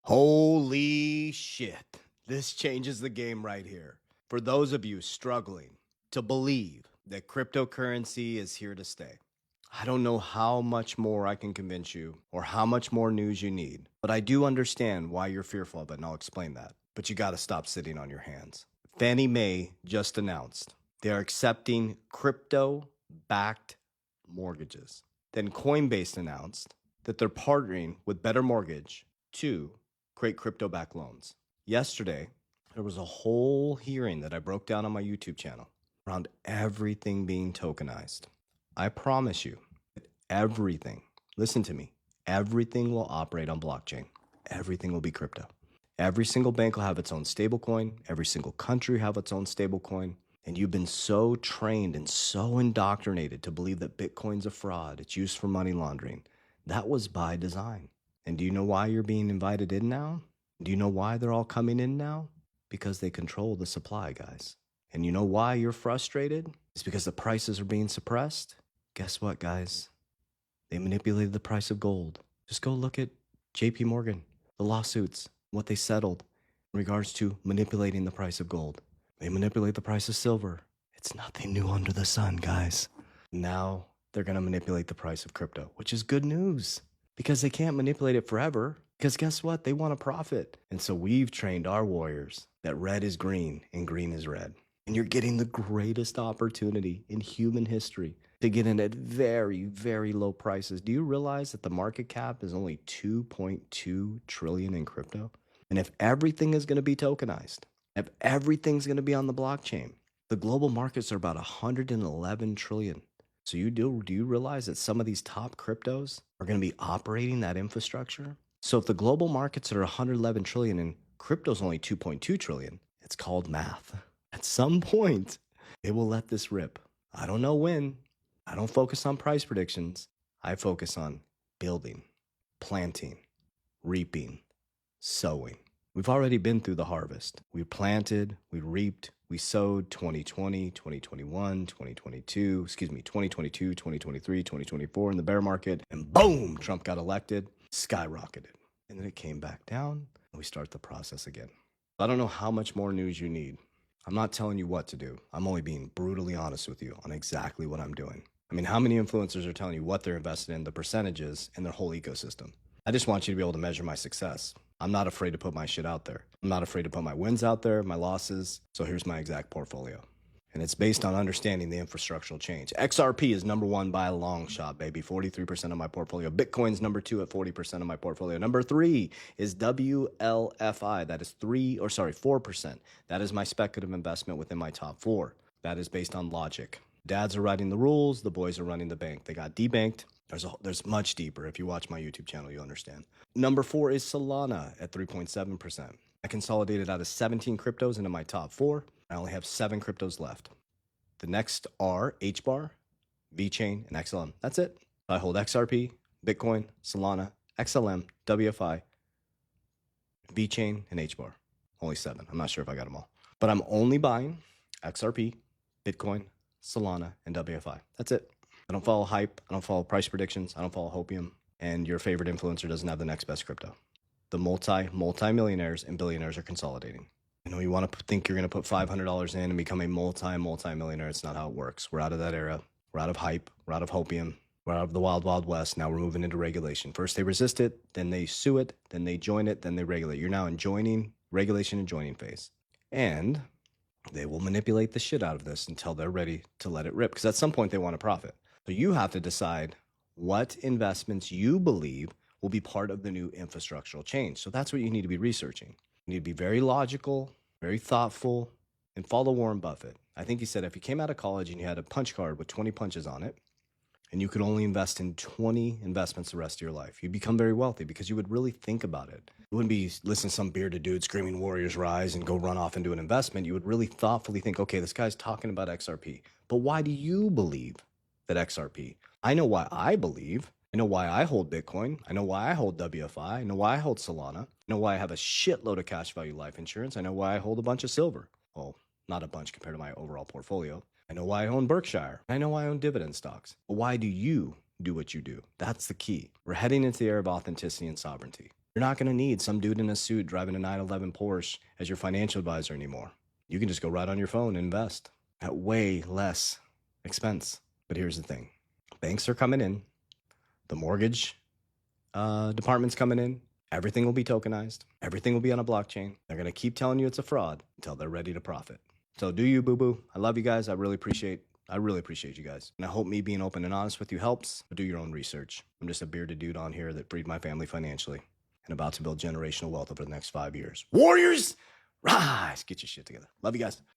Holy shit. This changes the game right here. For those of you struggling to believe that cryptocurrency is here to stay, I don't know how much more I can convince you or how much more news you need, but I do understand why you're fearful of it, and I'll explain that. But you got to stop sitting on your hands. Fannie Mae just announced they are accepting crypto backed mortgages. Then Coinbase announced that they're partnering with Better Mortgage to create crypto backed loans. Yesterday, there was a whole hearing that I broke down on my YouTube channel around everything being tokenized. I promise you that everything, listen to me, everything will operate on blockchain. Everything will be crypto. Every single bank will have its own stablecoin. Every single country will have its own stablecoin. And you've been so trained and so indoctrinated to believe that Bitcoin's a fraud. It's used for money laundering. That was by design. And do you know why you're being invited in now? Do you know why they're all coming in now? Because they control the supply, guys. And you know why you're frustrated? It's because the prices are being suppressed. Guess what, guys? They manipulated the price of gold. Just go look at JP Morgan, the lawsuits, what they settled in regards to manipulating the price of gold. They manipulate the price of silver. It's nothing new under the sun, guys. Now they're going to manipulate the price of crypto, which is good news because they can't manipulate it forever. Because guess what? They want a profit. And so we've trained our warriors that red is green and green is red. And you're getting the greatest opportunity in human history to get in at very, very low prices. Do you realize that the market cap is only 2.2 trillion in crypto? And if everything is going to be tokenized, if everything's going to be on the blockchain, the global markets are about 111 trillion. So do you realize that some of these top cryptos are going to be operating that infrastructure? So if the global markets are 111 trillion and crypto's only 2.2 trillion, it's called math. At some point, it will let this rip. I don't know when. I don't focus on price predictions. I focus on building, planting, reaping, sowing. We've already been through the harvest. We planted, we reaped, we sowed 2020, 2021, 2022, 2023, 2024 in the bear market, and boom, Trump got elected, skyrocketed. And then it came back down, and we start the process again. I don't know how much more news you need. I'm not telling you what to do. I'm only being brutally honest with you on exactly what I'm doing. I mean, how many influencers are telling you what they're invested in, the percentages, and their whole ecosystem? I just want you to be able to measure my success. I'm not afraid to put my shit out there. I'm not afraid to put my wins out there, my losses. So here's my exact portfolio. And it's based on understanding the infrastructural change. XRP is number one by a long shot, baby. 43% of my portfolio. Bitcoin's number two at 40% of my portfolio. Number three is WLFI. That is 4%. That is my speculative investment within my top four. That is based on logic. Dads are writing the rules. The boys are running the bank. They got debanked. There's much deeper. If you watch my YouTube channel, you'll understand. Number four is Solana at 3.7%. I consolidated out of 17 cryptos into my top four. I only have 7 cryptos left. The next are HBAR, VeChain, and XLM. That's it. I hold XRP, Bitcoin, Solana, XLM, WFI, VeChain, and HBAR. Only 7. I'm not sure if I got them all. But I'm only buying XRP, Bitcoin, Solana, and WFI. That's it. I don't follow hype. I don't follow price predictions. I don't follow hopium. And your favorite influencer doesn't have the next best crypto. The multi-millionaires and billionaires are consolidating. You know, you want to think you're going to put $500 in and become a multi-millionaire. It's not how it works. We're out of that era. We're out of hype. We're out of hopium. We're out of the wild, wild west. Now we're moving into regulation. First they resist it, then they sue it, then they join it, then they regulate. You're now in regulation and joining phase. And they will manipulate the shit out of this until they're ready to let it rip. Because at some point they want to profit. So you have to decide what investments you believe will be part of the new infrastructural change. So that's what you need to be researching. You need to be very logical, very thoughtful, and follow Warren Buffett. I think he said if you came out of college and you had a punch card with 20 punches on it, and you could only invest in 20 investments the rest of your life, you'd become very wealthy because you would really think about it. You wouldn't be listening to some bearded dude screaming Warriors Rise and go run off and do an investment. You would really thoughtfully think, okay, this guy's talking about XRP, but why do you believe that XRP? I know why I believe. I know why I hold Bitcoin. I know why I hold WFI. I know why I hold Solana. I know why I have a shitload of cash value life insurance. I know why I hold a bunch of silver. Well, not a bunch compared to my overall portfolio. I know why I own Berkshire. I know why I own dividend stocks. But why do you do what you do? That's the key. We're heading into the era of authenticity and sovereignty. You're not going to need some dude in a suit driving a 911 Porsche as your financial advisor anymore. You can just go right on your phone and invest at way less expense. But here's the thing. Banks are coming in. The mortgage department's coming in. Everything will be tokenized. Everything will be on a blockchain. They're going to keep telling you it's a fraud until they're ready to profit. So do you, boo-boo. I love you guys. I really appreciate you guys. And I hope me being open and honest with you helps, but do your own research. I'm just a bearded dude on here that freed my family financially and about to build generational wealth over the next 5 years. Warriors, rise! Get your shit together. Love you guys.